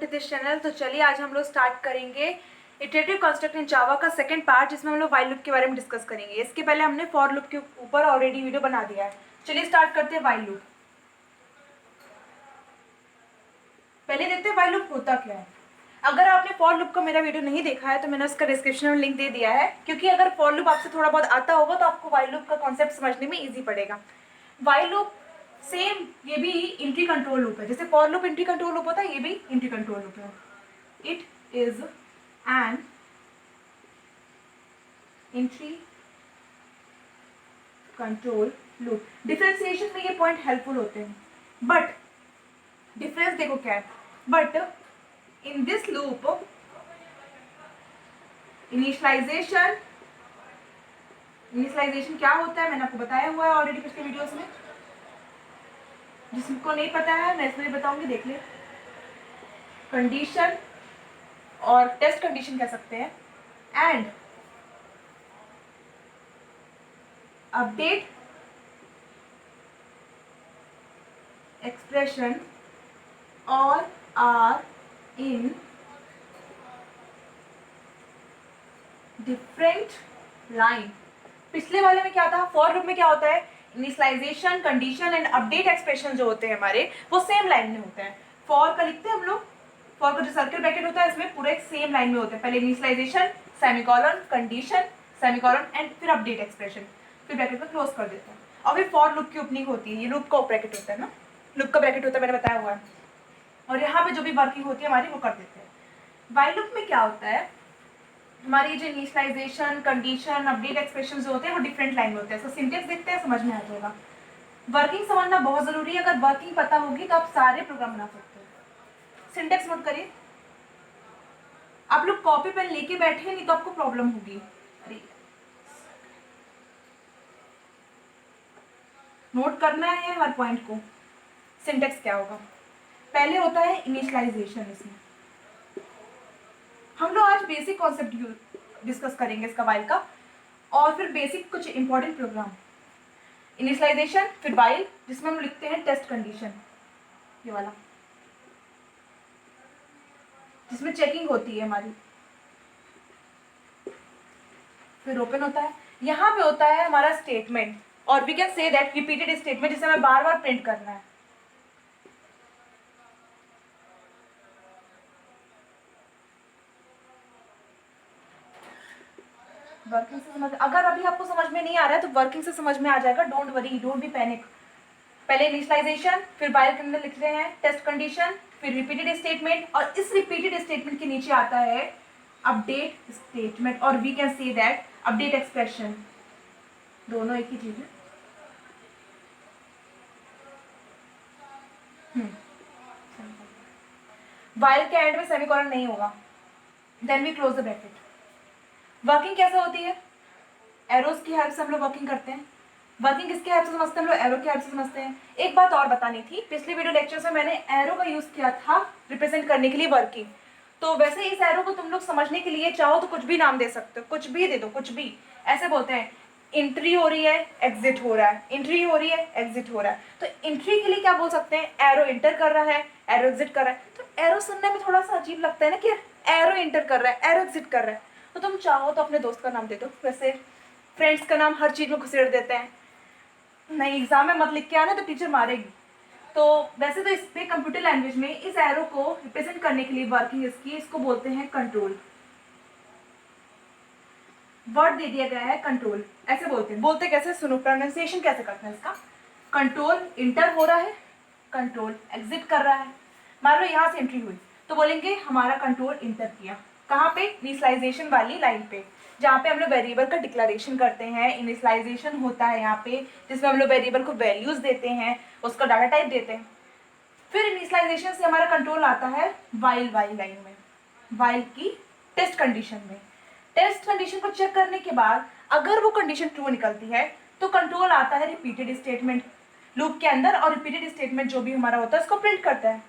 This channel. तो चलिए आज हम लोग स्टार्ट करेंगे इटरेटिव कंस्ट्रक्ट इन जावा का सेकंड पार्ट, जिसमें हम लोग व्हाइल लूप के बारे में डिस्कस करेंगे। इसके पहले हमने फॉर लूप के ऊपर ऑलरेडी वीडियो बना दिया है। चलिए स्टार्ट करते हैं व्हाइल लूप। पहले देखते हैं व्हाइल लूप होता क्या है। अगर आपने फॉर लूप का मेरा वीडियो नहीं देखा है तो मैंने उसका डिस्क्रिप्शन में लिंक दे दिया है, क्योंकि अगर फॉर लूप आपसे थोड़ा बहुत आता होगा तो आपको व्हाइल लूप का कॉन्सेप्ट समझने में ईजी पड़ेगा। व्हाइल लूप सेम ये भी इंट्री कंट्रोल लूप है। जैसे for loop entry control loop होता है, ये भी इंट्री कंट्रोल लूप है। It is N entry control loop. Differentiation में ये पॉइंट हेल्पफुल होते हैं, बट डिफरेंस देखो क्या है। But in this loop initialization क्या होता है मैंने आपको बताया हुआ है ऑलरेडी पिछले वीडियोस में। जिसको नहीं पता है मैं इसमें बताऊंगी, देख ले। कंडीशन और टेस्ट कंडीशन कह सकते हैं, एंड अपडेट एक्सप्रेशन और आर इन डिफरेंट लाइन। पिछले वाले में क्या था, फॉर लूप में क्या होता है, initialization, condition and update expression जो होते हैं हमारे, वो सेम लाइन में होते हैं। फॉर का लिखते हैं हम लोग, फॉर का जो सर्कल ब्रैकेट होता है इसमें पूरा एक सेम लाइन में होता है। पहले initialization, semicolon, condition, semicolon and फिर अपडेट एक्सप्रेशन, फिर ब्रैकेट में क्लोज कर देते हैं। और फिर फॉर लूप की ओपनिंग होती है, ये लूप का ब्रैकेट होता है ना, लूप का ब्रैकेट होता है, मैंने बताया हुआ है। और यहाँ पे जो भी वर्किंग होती है हमारी वो कर देते हैं। व्हाइल लूप में क्या होता है, हमारी जो इनिशियलाइजेशन, कंडीशन, अपडेट एक्सप्रेशन जो होते हैं वो डिफरेंट लाइन में होते हैं। तो सिंटेक्स देखते हैं, समझ में आ जाएगा। वर्किंग समझना बहुत जरूरी है। अगर वर्किंग पता होगी तो आप सारे प्रोग्राम बना सकते हो। सिंटेक्स नोट करिए। आप लोग कॉपी पेन लेके बैठे नहीं तो आपको प्रॉब्लम होगी। अरे नोट करना है हर पॉइंट को। सिंटेक्स क्या होगा, पहले होता है इनिशियलाइजेशन। इसमें हम लोग आज बेसिक कॉन्सेप्ट डिस्कस करेंगे इसका व्हाइल का, और फिर बेसिक कुछ इंपॉर्टेंट प्रोग्राम। इनिशियलाइजेशन, फिर व्हाइल जिसमें हम लिखते हैं टेस्ट कंडीशन, ये वाला जिसमें चेकिंग होती है हमारी। फिर ओपन होता है, यहाँ पे होता है हमारा स्टेटमेंट, और we can say that repeated statement, जिसे हमें बार बार प्रिंट करना है। वर्किंग से समझ, अगर अभी आपको समझ में नहीं आ रहा है तो वर्किंग से समझ में आ जाएगा। Don't worry, don't be panic. पहले इनिशियलाइजेशन, फिर व्हाइल के अंदर लिख रहे हैं टेस्ट कंडीशन, फिर रिपीटेड स्टेटमेंट, और इस रिपीटेड स्टेटमेंट के नीचे आता है अपडेट स्टेटमेंट, और we can say that update expression. दोनों एक ही चीज है। व्हाइल के एंड में सेमीकोलन नहीं होगा, then we close the bracket. Working कैसे होती है, एरोस की हेल्प से हम लोग वर्किंग करते हैं। वर्किंग किसके हेल्प से समझते हैं हम लोग, एरो की हेल्प से समझते हैं। एक बात और बतानी थी, पिछले वीडियो लेक्चर में मैंने एरो का यूज किया था रिप्रेजेंट करने के लिए वर्किंग। तो वैसे इस एरो को तुम लोग समझने के लिए चाहो तो कुछ भी नाम दे सकते हो, कुछ भी दे दो, कुछ भी। ऐसे बोलते हैं एंट्री हो रही है, एग्जिट हो रहा है, एंट्री हो रही है, एग्जिट हो रहा है। तो एंट्री के लिए क्या बोल सकते हैं, एरो एंटर कर रहा है, एरो एग्जिट कर रहा है। तो एरो सुनने में थोड़ा सा अजीब लगता है ना कि एरो एंटर कर रहा है, एरो एग्जिट कर रहा है। तो तुम चाहो तो अपने दोस्त का नाम दे दो। वैसे फ्रेंड्स का नाम हर चीज में घुसेड़ देते हैं, नहीं एग्जाम में मत लिख के आना तो टीचर मारेगी। तो वैसे तो इस पे कंप्यूटर लैंग्वेज में इस एरो को रिप्रेजेंट करने के लिए वर्किंग इसकी, इसको बोलते हैं कंट्रोल। वर्ड दे दिया गया है कंट्रोल, ऐसे बोलते हैं। बोलते कैसे, सुनो प्रोनाउंसिएशन कैसे करते हैं इसका। कंट्रोल इंटर हो रहा है, कंट्रोल एग्जिट कर रहा है। मान लो यहाँ से एंट्री हुई तो बोलेंगे हमारा कंट्रोल इंटर किया। कहाँ पे, इनिशियलाइजेशन वाली लाइन पे, जहाँ पे हम लोग वेरिएबल का डिक्लेरेशन करते हैं। इनिशियलाइजेशन होता है यहाँ पे, जिसमें हम लोग वेरिएबल को वैल्यूज देते हैं, उसका डाटा टाइप देते हैं। फिर इनिशियलाइजेशन से हमारा कंट्रोल आता है व्हाइल वाली लाइन में, व्हाइल की टेस्ट कंडीशन में। टेस्ट कंडीशन को चेक करने के बाद अगर वो कंडीशन ट्रू निकलती है तो कंट्रोल आता है रिपीटेड स्टेटमेंट लूप के अंदर, और रिपीटेड स्टेटमेंट जो भी हमारा होता है उसको प्रिंट करता है।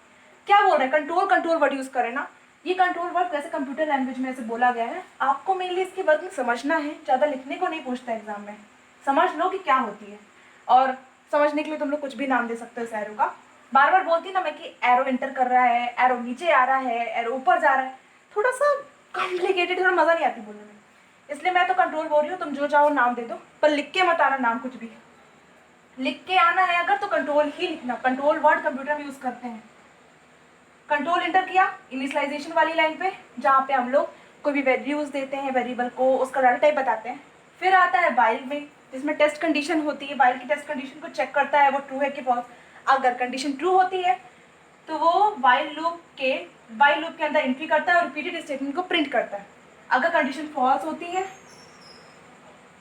क्या बोल रहे हैं, कंट्रोल, कंट्रोल वर्ड यूज करें ना। ये कंट्रोल वर्ड वैसे कंप्यूटर लैंग्वेज में ऐसे बोला गया है, आपको मेनली इसकी वर्किंग समझना है, ज़्यादा लिखने को नहीं पूछता एग्जाम में। समझ लो कि क्या होती है, और समझने के लिए तुम लोग कुछ भी नाम दे सकते हो इस एरो का। बार बार बोलती ना मैं कि एरो इंटर कर रहा है, एरो नीचे आ रहा है, एरो ऊपर जा रहा है, थोड़ा सा कॉम्प्लिकेटेड, थोड़ा मज़ा नहीं आती बोलने में, इसलिए मैं तो कंट्रोल बोल रही हूँ। तुम जो चाहो नाम दे दो, पर लिख के मत आना नाम कुछ भी। लिख के आना है अगर तो कंट्रोल ही लिखना, कंट्रोल वर्ड कंप्यूटर में यूज़ करते हैं। कंट्रोल इंटर किया इनिशियलाइजेशन वाली लाइन पे, जहाँ पे हम लोग कोई भी वैल्यूज़ देते हैं वेरिएबल को, उसका डाटा टाइप बताते हैं। फिर आता है वाइल में, जिसमें टेस्ट कंडीशन होती है। वाइल की टेस्ट कंडीशन को चेक करता है वो ट्रू है कि फॉल्स। अगर कंडीशन ट्रू होती है तो वो वाइल लूप के अंदर एंट्री करता है और रिपीटेड स्टेटमेंट को प्रिंट करता है। अगर कंडीशन फॉल्स होती है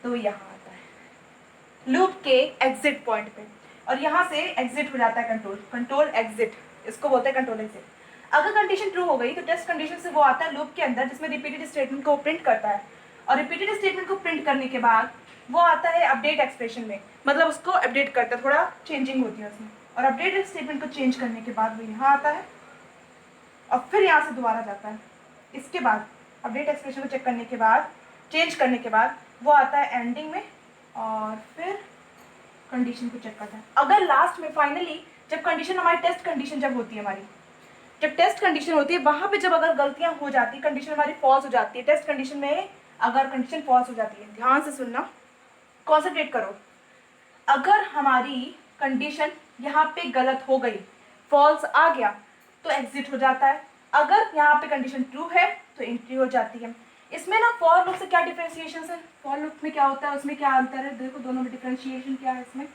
तो यहाँ आता है लूप के एग्जिट पॉइंट पे, और यहाँ से एग्जिट हो जाता है कंट्रोल एग्जिट, इसको बोलते हैं कंट्रोल एग्जिट। अगर कंडीशन ट्रू हो गई तो टेस्ट कंडीशन से वो आता है लूप के अंदर, जिसमें रिपीटेड स्टेटमेंट को प्रिंट करता है, और रिपीटेड स्टेटमेंट को प्रिंट करने के बाद वो आता है अपडेट एक्सप्रेशन में, मतलब उसको अपडेट करता है, थोड़ा चेंजिंग होती है उसमें, और अपडेट स्टेटमेंट को चेंज करने के बाद वो यहाँ आता है और फिर यहाँ से दोबारा जाता है। इसके बाद अपडेट एक्सप्रेशन को चेक करने के बाद, चेंज करने के बाद वो आता है एंडिंग में और फिर कंडीशन को चेक करता है। अगर लास्ट में फाइनली जब कंडीशन हमारी टेस्ट कंडीशन जब होती है, हमारी जब टेस्ट कंडीशन होती है वहाँ पे जब अगर गलतियाँ हो जाती है, कंडीशन हमारी फॉल्स हो जाती है, टेस्ट कंडीशन में अगर कंडीशन फॉल्स हो जाती है, ध्यान से सुनना, कॉन्सेंट्रेट करो। अगर हमारी कंडीशन यहाँ पे गलत हो गई, फॉल्स आ गया, तो एग्जिट हो जाता है। अगर यहाँ पे कंडीशन ट्रू है तो एंट्री हो जाती है। इसमें ना फॉर लूप से क्या डिफरेंशिएशन है, फॉर लूप में क्या होता है, उसमें क्या अंतर है, देखो दोनों में डिफरेंशिएशन क्या है। इसमें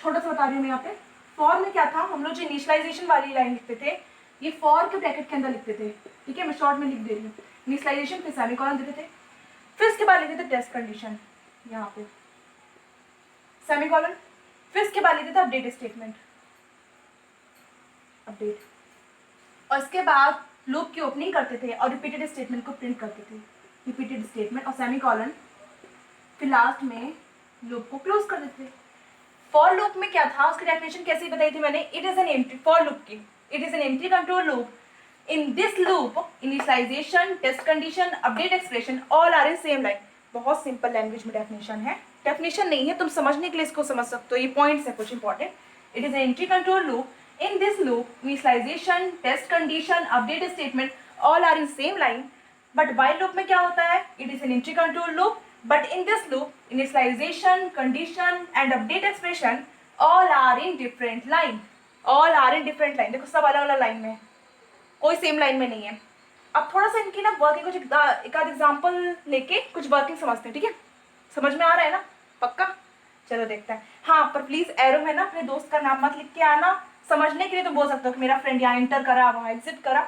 छोटा सा बता रही हूँ मैं यहाँ पे। फॉर में क्या था, हम लोग जो इनिशियलाइजेशन वाली लाइन लिखते थे, ये फॉर के ब्रैकेट के अंदर लिखते थे, ठीक है, मैं शॉर्ट में लिख दे रही हूँ। इनिशियलाइजेशन फिर सेमीकोलन देते थे, फिर इसके बाद लिखते थे टेस्ट कंडीशन, यहाँ पे सेमीकोलन, फिर इसके बाद लिखते थे अपडेट स्टेटमेंट, अपडेट, और इसके बाद लूप की ओपनिंग करते थे और रिपीटेड स्टेटमेंट को प्रिंट करते थे, रिपीटेड स्टेटमेंट और सेमीकोलन, फिर लास्ट में लूप को क्लोज कर देते थे। फॉर लूप में क्या था, उसकी डेफिनेशन कैसे बताई थी मैंने, it is an empty, for loop की it is an empty control loop. In this loop initialisation, test condition, update expression all are in same line. बहुत सिंपल लैंग्वेज में डेफिनेशन है, डेफिनेशन नहीं है, तुम समझने के लिए इसको समझ सकते हो, ये पॉइंट्स है कुछ important. It is an empty control loop. In this loop initialisation, test condition, update statement all are in same line. But while loop में क्या होता है, it is an entry control loop, but in this loop initialization, condition and update expression all are in different line, all are in different line। देखो सब अलग अलग line में, कोई सेम लाइन में नहीं है। अब थोड़ा सा इनकी ना वर्किंग, कुछ एक आध एग्जाम्पल लेके कुछ वर्किंग समझते हैं, ठीक है, समझ में आ रहा है ना, पक्का, चलो देखते हैं। हाँ, पर प्लीज एरो में ना अपने दोस्त का नाम मत लिख के आना, समझने के लिए तुम बोल सकते हो कि मेरा फ्रेंड यहाँ इंटर करा, वहाँ एग्जिट करा,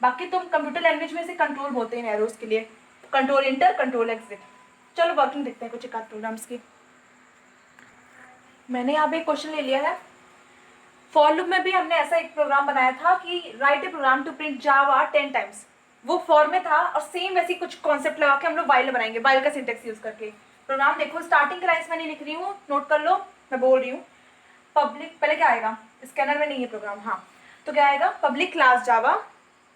बाकी तुम कंप्यूटर लैंग्वेज में से कंट्रोल बोलते हैं एरोज के लिए, कंट्रोल इंटर, कंट्रोल एग्जिट। चलो वर्किंग देखते हैं कुछ एक आध प्रोग्राम्स की। मैंने यहाँ पे एक क्वेश्चन ले लिया है। फॉर लूप में भी हमने ऐसा एक प्रोग्राम बनाया था कि write a program to print Java 10 times, वो फॉर में था, और सेम वैसी कुछ कॉन्सेप्ट लगा के हम लोग वाइल बनाएंगे, वाइल का सिंटेक्स यूज करके। प्रोग्राम देखो, स्टार्टिंग के लाइन्स में नहीं लिख रही हूँ, नोट कर लो, मैं बोल रही हूँ। पब्लिक, पहले क्या आएगा, स्कैनर में नहीं है प्रोग्राम, हाँ, तो क्या आएगा, public class Java,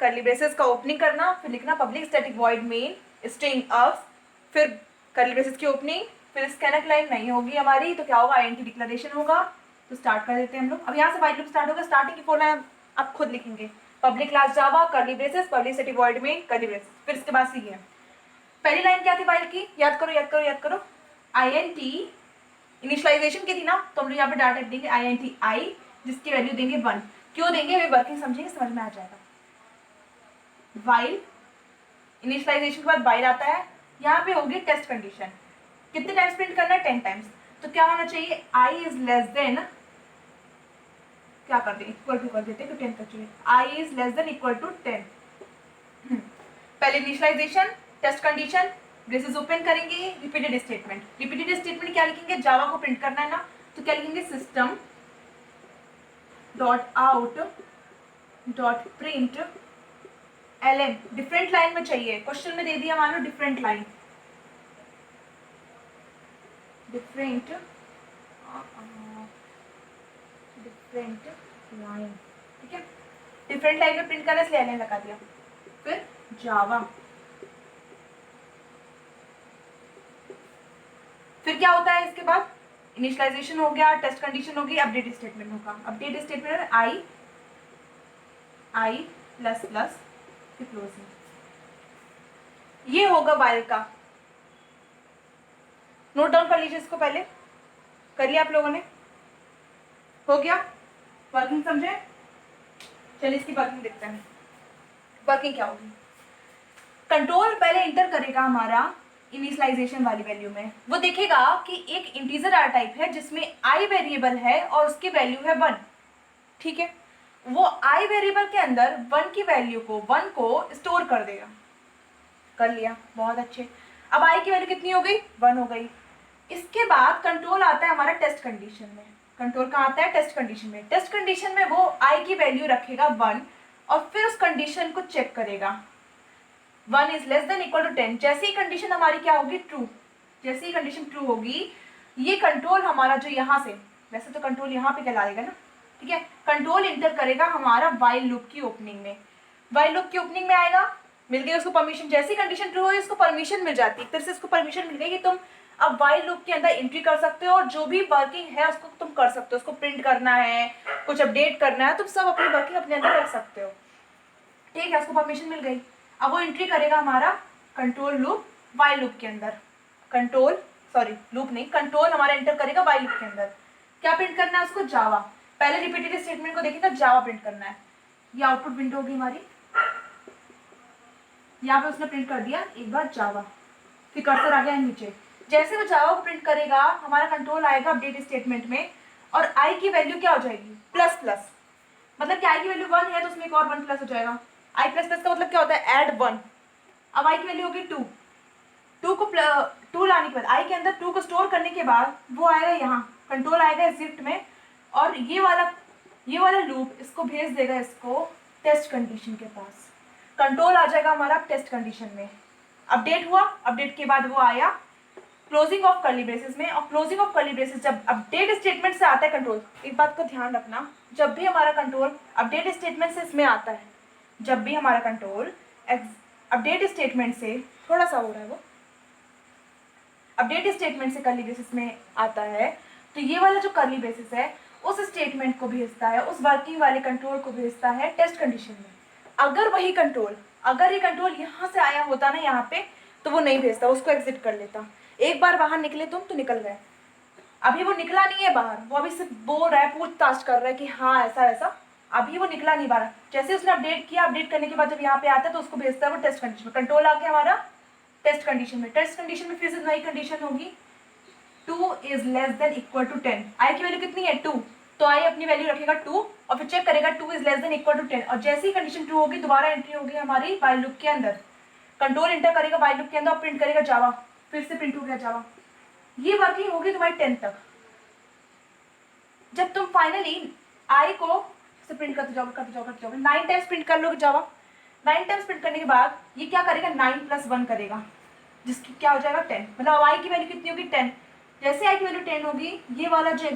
curly braces का ओपनिंग करना, फिर लिखना public static void main string of, फिर कर्ली ब्रेसेस की ओपनिंग, फिर स्कैनर लाइन नहीं होगी हमारी तो क्या होगा, आईएनटी डिक्लेरेशन होगा। तो स्टार्ट कर देते हैं हम लोग। अब यहाँ से वाइल लूप स्टार्ट होगा, स्टार्टिंग की फोर लाइन आप खुद लिखेंगे, public class Java, curly braces, public static void main, curly braces, फिर इसके बाद सी है। पहली लाइन क्या थी वाइल की, याद करो याद करो याद करो, आईएनटी इनिशियलाइजेशन की थी ना, तो हम लोग यहाँ पे डाटा टाइप देंगे आईएनटी आई, जिसकी वैल्यू देंगे 1। क्यों देंगे, वे वर्किंग समझेंगे, समझ में आ जाएगा। वाइल इनिशियलाइजेशन के बाद वाइल आता है, यहाँ पे होगी टेस्ट कंडीशन, कितने टाइम्स प्रिंट करना है, 10 टाइम्स। तो क्या होना चाहिए, आई इज लेस देन, क्या कर दें, इक्वल टू कर देते हैं, तो 10 कर चाहिए, I is less than equal to 10। पहले initialisation, test condition, braces open करेंगे, रिपीटेड स्टेटमेंट, रिपीटेड स्टेटमेंट क्या लिखेंगे, जावा को प्रिंट करना है ना, तो क्या लिखेंगे, system dot out dot print LN, different line में चाहिए, क्वेश्चन में दे दिया मान लो डिफरेंट लाइन, डिफरेंट लाइन, ठीक है, डिफरेंट लाइन में प्रिंट करना इसलिए एलएन लगा दिया। फिर जावा, फिर क्या होता है इसके बाद, इनिशियलाइजेशन हो गया, टेस्ट कंडीशन होगी, अपडेट स्टेटमेंट होगा। अपडेट स्टेटमेंट में आई प्लस प्लस क्लोजिंग, ये होगा वाइल का। नोट डाउन कर लीजिए इसको, पहले कर लिया आप लोगों ने, हो गया? वर्किंग समझे? चलिए इसकी वर्किंग देखते हैं। वर्किंग क्या होगी? कंट्रोल पहले इंटर करेगा हमारा इनिशियलाइजेशन वाली वैल्यू में। वो देखेगा कि एक इंटीजर आर टाइप है जिसमें आई वेरिएबल है और उसकी वैल्यू है 1, ठीक है? वो आई वेरिएबल के अंदर 1 की वैल्यू को 1 को स्टोर कर देगा। कर लिया, बहुत अच्छे। अब आई की वैल्यू कितनी हो गई? 1 हो गई। इसके बाद कंट्रोल आता है हमारा टेस्ट कंडीशन में। कंट्रोल कहाँ आता है? टेस्ट कंडीशन में। टेस्ट कंडीशन में वो आई की वैल्यू रखेगा 1 और फिर उस कंडीशन को चेक करेगा। 1 is less than equal to 10। जैसे ही कंडीशन हमारी क्या होगी? ट्रू। जैसे ही कंडीशन ट्रू होगी, ये कंट्रोल हमारा जो यहाँ से, वैसे तो कंट्रोल यहाँ पे कहलाएगा ना, ठीक है? कंट्रोल इंटर करेगा हमारा वाइल लूप की ओपनिंग में। वाइल लूप की ओपनिंग में आएगा, मिल गई उसको परमिशन। जैसे ही कंडीशन ट्रू हुई उसको परमिशन मिल जाती है, एक तरह से उसको परमिशन मिल गई कि तुम अब वाइल लूप के अंदर एंट्री कर सकते हो और जो भी वर्किंग है उसको तुम कर सकते हो। उसको प्रिंट करना है, कुछ अपडेट करना है, तुम सब अपनी वर्किंग अपने अंदर कर सकते हो, ठीक है? उसको परमिशन मिल गई। अब वो एंट्री करेगा हमारा कंट्रोल लूप वाइल लूप के अंदर। लूप नहीं, कंट्रोल हमारा एंटर करेगा वाइल लूप के अंदर। क्या प्रिंट करना है उसको? जावा। पहले रिपीटेड स्टेटमेंट को देखेगा, जावा प्रिंट करना है। ये आउटपुट विंडो होगी हमारी, यहाँ पे उसने प्रिंट कर दिया एक बार जावा, फिर कर्सर आ गया नीचे। जैसे वो जावा को प्रिंट करेगा, हमारा कंट्रोल आएगा अपडेट स्टेटमेंट में और आई की वैल्यू क्या हो जाएगी? Plus plus. मतलब कि आई की वैल्यू 1 है तो उसमें एक और 1 प्लस हो जाएगा। आई प्लस प्लस का मतलब क्या होता है? ऐड 1। अब आई की वैल्यू होगी 2। 2 लाने के बाद आई के अंदर 2 को स्टोर करने के बाद वो आएगा यहाँ, कंट्रोल आएगा शिफ्ट में और ये वाला लूप इसको भेज देगा इसको टेस्ट कंडीशन के पास। कंट्रोल आ जाएगा हमारा टेस्ट कंडीशन में। अपडेट हुआ, अपडेट के बाद वो आया क्लोजिंग ऑफ कर्ली ब्रेसेस में। और क्लोजिंग ऑफ कर्ली ब्रेसेस जब अपडेट स्टेटमेंट से आता है कंट्रोल, एक बात को ध्यान रखना, जब भी हमारा कंट्रोल अपडेट स्टेटमेंट से इसमें आता है, जब भी हमारा कंट्रोल अपडेट स्टेटमेंट से, थोड़ा सा हो रहा है वो, अपडेट स्टेटमेंट से कर्ली ब्रेसेस में आता है, तो ये वाला जो कर्ली ब्रेसेस है उस स्टेटमेंट को भेजता है, उस वर्किंग वाले कंट्रोल को भेजता है टेस्ट कंडीशन में। अगर ये कंट्रोल यहाँ से आया होता ना यहाँ पे, तो वो नहीं भेजता, उसको एग्जिट कर लेता। एक बार बाहर निकले तुम तो निकल गए। अभी वो निकला नहीं है बाहर, वो अभी सिर्फ बोल रहा है, पूछताछ कर रहा है कि हाँ ऐसा ऐसा, अभी वो निकला नहीं बाहर। जैसे उसने अपडेट किया, अपडेट करने के बाद जब यहाँ पे आता है तो उसको भेजता है वो टेस्ट कंडीशन में। कंट्रोल आ गया हमारा टेस्ट कंडीशन में। टेस्ट कंडीशन में फिर से नई कंडीशन होगी, 2 is less than equal to 10। I की वैल्यू कितनी है? 2, तो आई अपनी वैल्यू रखेगा 2 और फिर चेक करेगा 2 is less than equal to 10। और जैसे ही कंडीशन ट्रू होगी दोबारा एंट्री होगी हमारी वाइल लूप के अंदर। कंट्रोल एंटर करेगा वाइल लूप के अंदर और प्रिंट करेगा जावा, फिर से प्रिंट हो गया जावा। ये वर्किंग होगी तुम्हारी 10 तक। जब तुम फाइनली आई को से प्रिंट करते जाओगे 9 टाइम्स प्रिंट कर लोगे जावा। 9 टाइम्स प्रिंट करने के बाद ये क्या करेगा? 9 + 1 करेगा, जिसकी क्या हो जाएगा? 10। मतलब आई की वैल्यू कितनी होगी? 10। जैसे आई की वैल्यू 10 होगी, ये वाला जो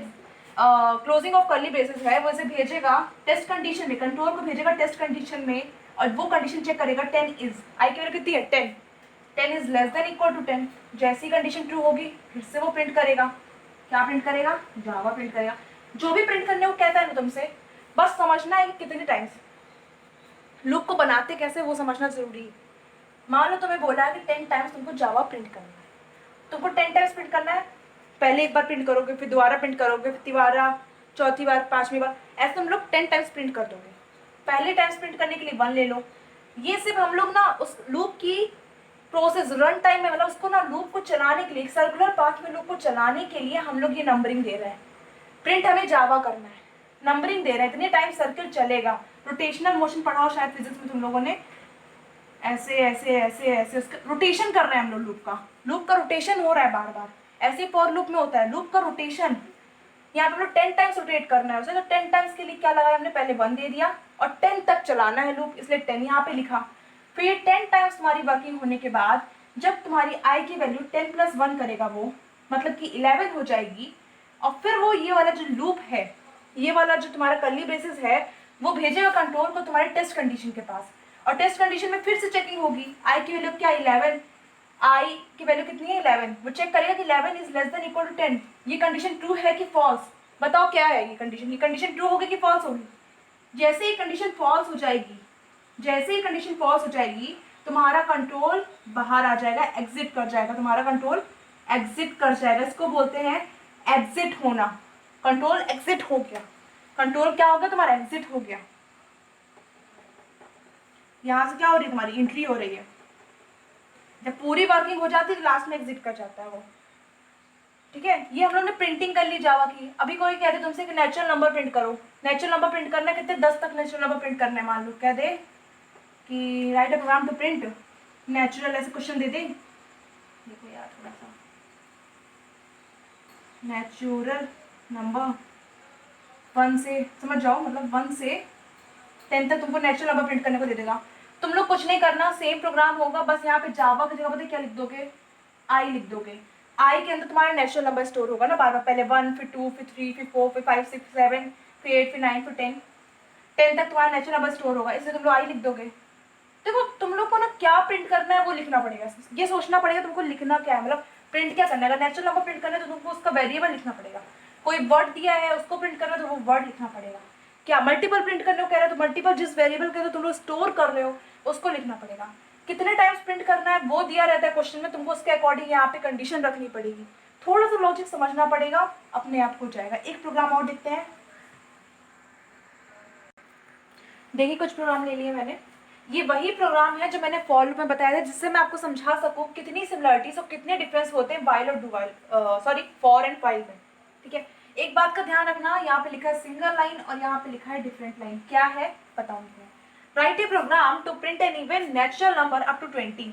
क्लोजिंग ऑफ कर्ली ब्रेसेस है वो इसे भेजेगा टेस्ट कंडीशन में, कंट्रोल को भेजेगा टेस्ट कंडीशन में और वो कंडीशन चेक करेगा 10 इज, आई की वैल्यू कितनी है? 10 is less than equal to 10। जैसी कंडीशन ट्रू होगी फिर से वो प्रिंट करेगा, क्या प्रिंट करेगा? जावा प्रिंट करेगा। जो भी प्रिंट करने को कहता है ना तुमसे, बस समझना है कि कितने टाइम्स लूप को बनाते कैसे वो समझना जरूरी है। मान लो तुम्हें बोला है कि 10 टाइम्स तुमको जावा प्रिंट करना है, तुमको 10 टाइम्स प्रिंट करना है। पहले एक बार प्रिंट करोगे, फिर दोबारा प्रिंट करोगे, फिर तिबारा, चौथी बार, 5वीं बार, ऐसे तुम लोग 10 टाइम्स प्रिंट कर दोगे। पहले टाइम्स प्रिंट करने के लिए 1 ले लो। ये सिर्फ हम लोग ना उस लूप की प्रोसेस रन टाइम में, मतलब उसको ना लूप को चलाने के लिए, सर्कुलर पाथ में लूप को चलाने के लिए हम लोग ये नंबरिंग दे रहे हैं। प्रिंट हमें जावा करना है, नंबरिंग दे रहे हैं, इतने टाइम सर्किल चलेगा। रोटेशनल मोशन पढ़ाओ शायद फिजिक्स में तुम लोगों ने, ऐसे ऐसे ऐसे ऐसे उसका रोटेशन कर रहे हैं हम लोग। लूप का रोटेशन हो रहा है बार बार, ऐसे फॉर लूप में होता है लूप का रोटेशन। यहाँ पे हम लोग 10 टाइम्स रोटेट करना है उसे, तो 10 टाइम्स के लिए क्या लगाया हमने? पहले 1 दे दिया और 10 तक चलाना है लूप, इसलिए 10 यहाँ पे लिखा। फिर ये 10 टाइम्स तुम्हारी वर्किंग होने के बाद जब तुम्हारी आई की वैल्यू 10 + 1 करेगा वो, मतलब कि 11 हो जाएगी, और फिर वो ये वाला जो लूप है, ये वाला जो तुम्हारा कर्ली ब्रेसेस है, वो भेजेगा कंट्रोल को तुम्हारे टेस्ट कंडीशन के पास। और टेस्ट कंडीशन में फिर से चेकिंग होगी, आई की वैल्यू क्या? 11। आई की वैल्यू कितनी है 11, वो चेक करेगा कि 11 is less than equal to 10। ये कंडीशन ट्रू है कि फॉल्स, बताओ क्या है ये कंडीशन ट्रू होगी कि फॉल्स होगी। जैसे ही कंडीशन फॉल्स हो जाएगी, जैसे ही कंडीशन फॉल्स हो जाएगी तुम्हारा कंट्रोल बाहर आ जाएगा, एग्जिट कर जाएगा, तुम्हारा कंट्रोल एग्जिट कर जाएगा। इसको बोलते हैं एग्जिट होना। कंट्रोल एग्जिट हो गया, कंट्रोल क्या हो गया तुम्हारा, एग्जिट हो गया। यहाँ से क्या हो रही है तुम्हारी, एंट्री हो रही है। जब पूरी वर्किंग हो जाती है लास्ट में एग्जिट कर जाता है वो। ठीक है, ये हम लोग ने प्रिंटिंग कर ली जावा की। अभी कोई कहते तुमसे कि नेचुरल नंबर प्रिंट करो, नेचुरल नंबर प्रिंट करना है, कितने 10 तक नेचुरल नंबर प्रिंट करना है। मान लो कह दे कि write a program to print natural, ऐसे क्वेश्चन दे दे। देखो यार थोड़ा सा, नेचुरल नंबर 1 से समझ जाओ, मतलब 1 से 10 तक तुमको नेचुरल नंबर प्रिंट करने को दे देगा। तुम लोग कुछ नहीं करना, सेम प्रोग्राम होगा, बस यहाँ पे जावा की जगह पता क्या लिख दोगे, आई लिख दोगे। आई के अंदर तुम्हारा नेचुरल नंबर स्टोर होगा ना बार बार, पहले 1 फिर 2 फिर 3 फिर 4 फिर 5 6 7 फिर 8 फिर 9 फिर 10 तक तुम्हारा नेचुरल नंबर स्टोर होगा, इसलिए तुम लोग आई लिख दोगे। देखो तुम लोग को ना क्या प्रिंट करना है वो लिखना पड़ेगा, ये सोचना पड़ेगा तुमको लिखना क्या है, मतलब प्रिंट क्या करना है। अगर नेचुरल नंबर प्रिंट करना है तो तुमको उसका वेरिएबल लिखना पड़ेगा। कोई वर्ड दिया है उसको प्रिंट करना है तो वो वर्ड लिखना पड़ेगा। क्या मल्टीपल प्रिंट करने को कह रहे हो तो मल्टीपल जिस वेरिएबल के तुम लोग स्टोर कर रहे हो उसको लिखना पड़ेगा। कितने टाइम्स प्रिंट करना है वो दिया रहता है क्वेश्चन में, तुमको उसके अकॉर्डिंग यहाँ पे कंडीशन रखनी पड़ेगी। थोड़ा सा लॉजिक समझना पड़ेगा, अपने आप हो जाएगा। एक प्रोग्राम और देखते हैं। देखिए कुछ प्रोग्राम ले लिए मैंने, ये वही प्रोग्राम है जो मैंने फॉर लूप में बताया था, जिससे मैं आपको समझा सकूं कितनी सिमिलरिटीज और कितने डिफरेंस होते हैं वाइल और do while, sorry for and while में। ठीक है, एक बात का ध्यान रखना, यहाँ पे लिखा है सिंगल लाइन और यहाँ पे लिखा है डिफरेंट लाइन। क्या है बताऊंगी मैं। Write a program to print an even natural number up to 20।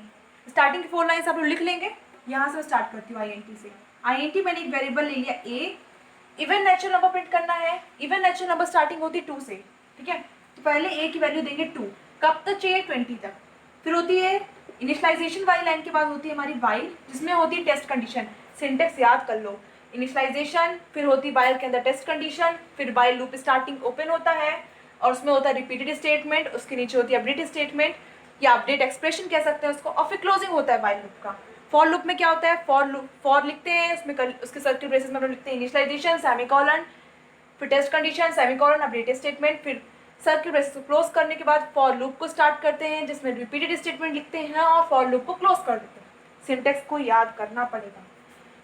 Starting की 4 लाइन्स आप लोग लिख लेंगे। यहाँ से मैं स्टार्ट करती हूँ INT से। INT मैंने एक वेरिएबल ले लिया ए, इवन नेचुरल नंबर प्रिंट करना है। इवन नेचुरल नंबर स्टार्टिंग होती है 2 से। ठीक है, तो पहले ए की वैल्यू देंगे 2, कब तक चाहिए 20 तक। फिर होती है इनिशियलाइजेशन वाली लाइन के बाद होती है हमारी वाइल, जिसमें होती है टेस्ट कंडीशन। सिंटेक्स याद कर लो, इनिशियलाइजेशन, फिर होती है वाइल के अंदर टेस्ट कंडीशन, फिर वाइल लूप स्टार्टिंग ओपन होता है और उसमें होता है रिपीटेड स्टेटमेंट, उसके नीचे होती है अपडेट स्टेटमेंट या अपडेट एक्सप्रेशन कह सकते हैं उसको, और फिर क्लोजिंग होता है वाइल लूप का। फॉर लूप में क्या होता है, फॉर लिखते हैं उसमें उसके सर्किट ब्रेसेस में हम लिखते हैं इनिशियलाइजेशन सेमीकोलन, फिर test condition semicolon update statement, फिर सर्किट ब्रेसेस को क्लोज करने के बाद फॉर लूप को स्टार्ट करते हैं जिसमें रिपीटेड स्टेटमेंट लिखते हैं और फॉर लूप को क्लोज कर देते हैं। सिंटेक्स को याद करना पड़ेगा।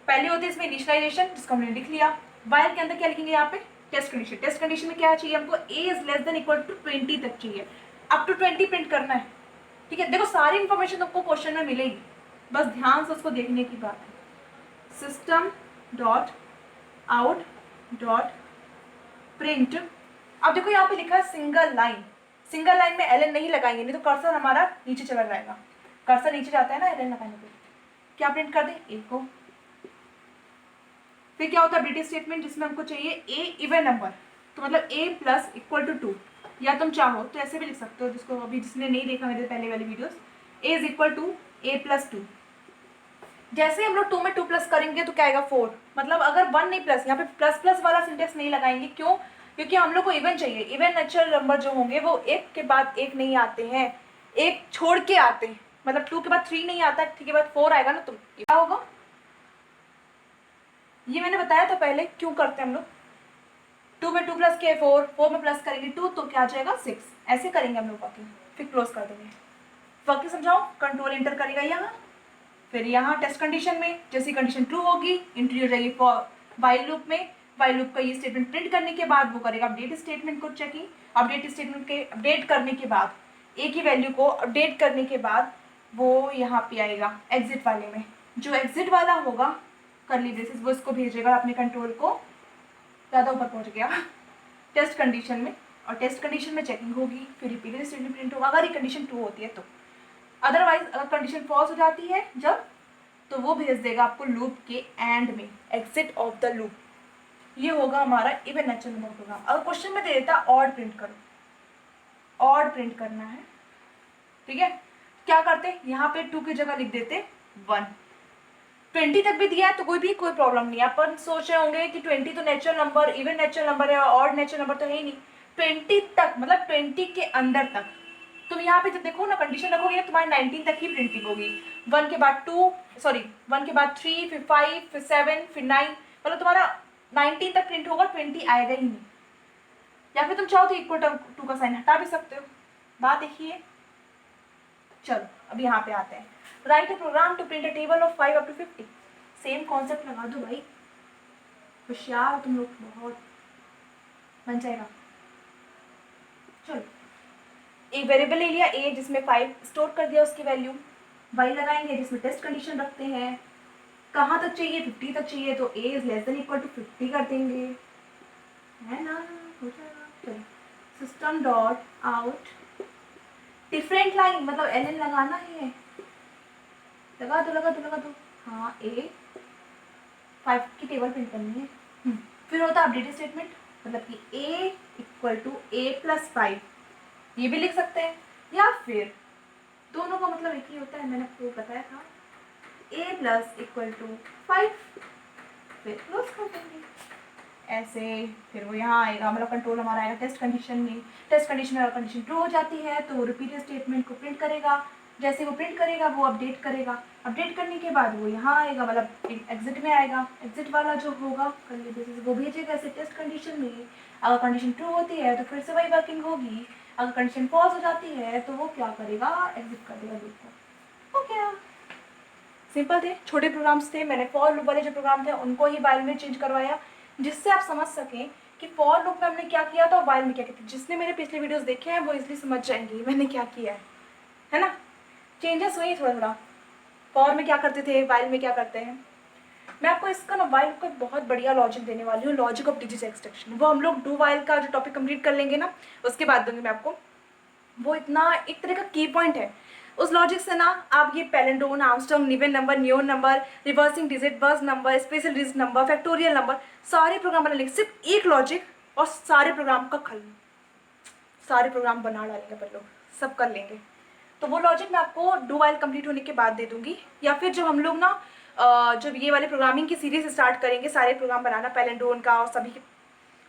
पहले होती है इसमें इनिशियलाइजेशन जिसको हमने लिख लिया। वाइल के अंदर क्या लिखेंगे यहाँ पे, टेस्ट कंडीशन। टेस्ट कंडीशन में क्या चाहिए हमको, a is less than equal to 20 तक चाहिए, अप टू 20 प्रिंट करना है। ठीक है, देखो सारी इंफॉर्मेशन तुमको क्वेश्चन में मिलेगी, बस ध्यान से उसको देखने की बात है। System dot out dot print. अब देखो यहाँ पे लिखा है सिंगल लाइन, सिंगल लाइन में एलन नहीं लगाएंगे, नहीं तो कर्सर हमारा नीचे चला जाएगा। कर्सर नीचे जाता है ना एलन लगाने पे। क्या प्रिंट कर दे, ए को। फिर क्या होता है अपडेट स्टेटमेंट, जिसमें हमको चाहिए ए इवन नंबर, तो मतलब ए प्लस इक्वल टू 2, या तुम चाहो तो ऐसे भी लिख सकते हो, जिसको अभी जिसने नहीं देखा मेरे पहले वाली videos, A is equal to A plus 2। जैसे हम लोग 2 में 2 प्लस करेंगे तो क्या आएगा 4, मतलब अगर 1 नहीं प्लस, यहाँ पे प्लस प्लस वाला सिंटेक्स नहीं लगाएंगे। क्यों, क्योंकि हम लोग को इवन चाहिए। इवन नेचुरल नंबर जो होंगे वो एक के बाद एक नहीं आते हैं, एक छोड़ के आते हैं, मतलब 2 के बाद 3 नहीं आता, 3 के बाद 4 आएगा ना, तो क्या होगा ये मैंने बताया था पहले क्यों करते हैं हम लोग। 2 में 2 प्लस किया 4, 4 में प्लस करेंगे 2 तो क्या आ जाएगा 6, ऐसे करेंगे हम लोग वर्किंग, फिर क्लोज कर देंगे। वर्किंग समझाओ, कंट्रोल एंटर करेगा यहाँ, फिर यहाँ टेस्ट कंडीशन में जैसी कंडीशन ट्रू होगी एंट्री हो जाएगी फॉर वाइल लूप में। वाइल लूप का ये स्टेटमेंट प्रिंट करने के बाद वो करेगा अपडेट स्टेटमेंट को चेकिंग। अपडेट स्टेटमेंट के अपडेट करने के बाद ए की वैल्यू को अपडेट करने के बाद वो यहाँ पे आएगा एग्जिट वाले में। जो एग्जिट वाला होगा करली ब्रेसेस वो इसको भेजेगा अपने कंट्रोल को, ज़्यादा ऊपर पहुँच गया, टेस्ट कंडीशन में, और टेस्ट कंडीशन में चेकिंग होगी, फिर रिपीटेड स्टेटमेंट प्रिंट होगा अगर ये कंडीशन ट्रू होती है तो। अदरवाइज अगर कंडीशन फॉल्स हो जाती है जब, तो वो भेज देगा आपको लूप के एंड में, एग्जिट ऑफ द लूप। ये होगा हमारा इवन नेचुरल नंबर प्रोग्राम। अगर क्वेश्चन में दे देता ऑड प्रिंट करो, ऑड प्रिंट करना है, ठीक है, क्या करते यहाँ पे 2 की जगह लिख देते 1। 20 तक भी दिया है तो कोई प्रॉब्लम नहीं है। अपन सोच रहे होंगे कि 20 तो natural number, even natural number है, ऑड नेचुरल नंबर तो है ही नहीं। 20 तक मतलब 20 के अंदर तक, तुम यहाँ पे जब देखो ना कंडीशन रखोगे तुम्हारी 19 तक ही प्रिंटिंग होगी, 1 के बाद 2 सॉरी 1 के बाद 3 फिर 5 फिर 7 फिर 9, मतलब तुम्हारा 19 तक प्रिंट होगा, 20 आएगा ही नहीं। या फिर तुम चाहो तो इक्वल टू का साइन हटा भी सकते हो। बात देखिए। चलो अब यहाँ पे आते हैं। Write a program to print a table of 5 up to 50। Same concept लगा दो भाई, होशियार हो तुम लोग, बहुत बन जाएगा। चलो एक वेरिएबल ले लिया ए जिसमें 5 स्टोर कर दिया उसकी वैल्यू, वाई लगाएंगे जिसमें टेस्ट कंडीशन रखते हैं, कहाँ तक चाहिए 50 तक चाहिए तो a is less than equal to 50 कर देंगे, है ना, हो जाएगा। चलो system dot out different line, मतलब एल एन लगाना है, लगा दो लगा दो लगा दो। हाँ ए 5 की टेबल प्रिंट करनी है। फिर होता है अपडेटेड स्टेटमेंट, मतलब कि ए इक्वल टू ए प्लस 5, ये भी लिख सकते हैं, या फिर दोनों का मतलब एक ही होता है, मैंने आपको बताया था, ए प्लस इक्वल टू 5, फिर क्लोज कर देंगे ऐसे। फिर वो यहाँ आएगा, मतलब कंट्रोल हमारा आएगा टेस्ट कंडीशन में, टेस्ट कंडीशन में अगर कंडीशन ट्रू हो जाती है तो वो रिपीटेड स्टेटमेंट को प्रिंट करेगा, जैसे वो प्रिंट करेगा वो अपडेट करेगा, अपडेट करने के बाद वो यहाँ आएगा, मतलब एग्जिट में आएगा, एग्जिट वाला जो होगा करली बेसिस वो भेजेगा ऐसे टेस्ट कंडीशन में। अगर कंडीशन ट्रू होती है तो फिर से वही वर्किंग होगी, अगर कंडीशन फॉल्स हो जाती है तो वो क्या करेगा, एग्जिट कर देगा लूप को। ओके सिंपल थे, छोटे प्रोग्राम्स थे, मैंने फॉर लूप वाले जो प्रोग्राम थे उनको ही वाइल में चेंज करवाया, जिससे आप समझ सकें कि फॉर लूप में हमने क्या किया था और वाइल में क्या किया था। जिसने मेरे पिछले वीडियोस देखे हैं वो इसलिए समझ जाएंगे मैंने क्या किया है ना। चेंजेस हुई थोड़ा थोड़ा, फॉर में क्या करते थे, वाइल में क्या करते हैं। मैं आपको इसका ना वाइल का बहुत बढ़िया लॉजिक देने वाली हूँ, लॉजिक ऑफ डिजिट एक्सट्रैक्शन। वो हम लोग डू वाइल का जो टॉपिक कंप्लीट कर लेंगे ना उसके बाद दूंगी मैं आपको। वो इतना एक तरह का की पॉइंट है, उस लॉजिक से ना आप ये palindrome, Armstrong, Niven number, neon number, reversing digit, buzz number, special digit number, factorial number, सारे प्रोग्राम बना लेंगे। सिर्फ एक लॉजिक और सारे प्रोग्राम का खल, सारे प्रोग्राम बना डालेंगे अपन लोग, सब कर लेंगे। तो वो लॉजिक मैं आपको डू वाइल कंप्लीट होने के बाद दे दूंगी, या फिर जब हम लोग ना जब ये वाले प्रोग्रामिंग की सीरीज स्टार्ट करेंगे, सारे प्रोग्राम बनाना पैलेंड्रोन का और सभी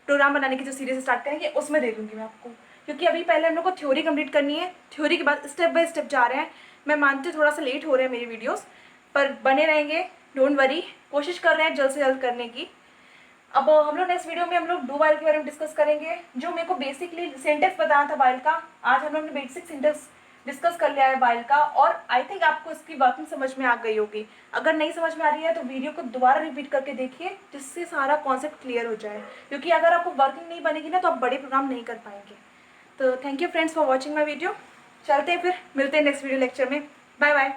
प्रोग्राम बनाने की जो सीरीज स्टार्ट करेंगे उसमें दे दूंगी मैं आपको। क्योंकि अभी पहले हम लोग को थ्योरी कंप्लीट करनी है, थ्योरी के बाद स्टेप बाय स्टेप जा रहे हैं। मैं मानती हूँ थोड़ा सा लेट हो रहे हैं मेरी वीडियोस, पर बने रहेंगे, डोंट वरी, कोशिश कर रहे हैं जल्द से जल्द करने की। अब हम लोग नेक्स्ट वीडियो में हम लोग डू वाइल के बारे में डिस्कस करेंगे। जो मेरे को बेसिकली सिंटेक्स बताना था वाइल का, आज हम लोग ने बेसिक सिंटेक्स डिस्कस कर लिया है वाइल का, और आई थिंक आपको इसकी वर्किंग समझ में आ गई होगी। अगर नहीं समझ में आ रही है तो वीडियो को दोबारा रिपीट करके देखिए, जिससे सारा कॉन्सेप्ट क्लियर हो जाए। क्योंकि अगर आपको वर्किंग नहीं बनेगी ना तो आप बड़े प्रोग्राम नहीं कर पाएंगे। तो thank you friends for watching my video. चलते हैं फिर, मिलते हैं नेक्स्ट वीडियो लेक्चर में। Bye bye.